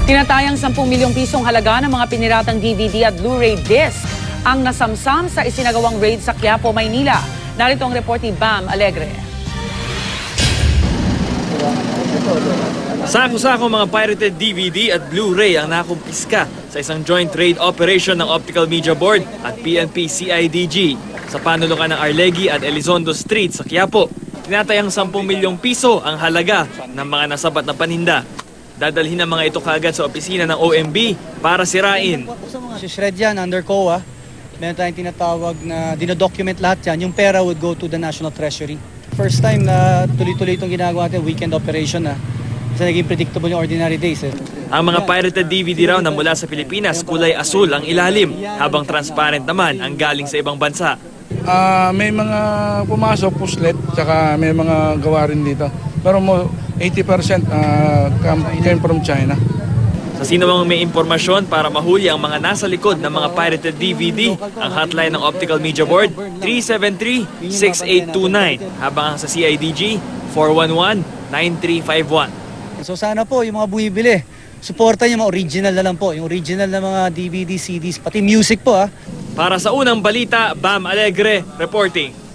Tinatayang 10 milyong pisong halaga ng mga piniratang DVD at Blu-ray disc ang nasamsam sa isinagawang raid sa Quiapo, Maynila. Narito ang report ni Bam Alegre. Sako-sako mga pirated DVD at Blu-ray ang nakumpiska sa isang joint raid operation ng Optical Media Board at PNP CIDG sa panulukan ng Arlegui at Elizondo Street sa Quiapo. Tinatayang 10 milyong piso ang halaga ng mga nasabat na paninda. Dadalhin ang mga ito kagad sa opisina ng OMB para sirain. Shred yan under COA. Meron tayong tinatawag na dinodocument lahat yan. Yung pera would go to the National Treasury. First time na tuloy-tuloy itong ginagawa natin, weekend operation na. Kasi naging predictable yung ordinary days. Ang mga pirated DVD raw na mula sa Pilipinas, kulay asul ang ilalim, habang transparent naman ang galing sa ibang bansa. May mga pumasok, puslet, tsaka may mga gawa rin dito. Pero 80% came from China. Sa sino mang may impormasyon para mahuli ang mga nasa likod ng mga pirated DVD, ang hotline ng Optical Media Board, 373-6829, habang ang sa CIDG, 411-9351. So sana po yung mga buwibili, supportan yung mga original na lang po, yung original na mga DVD, CDs, pati music po. Para sa unang balita, Bam Alegre reporting.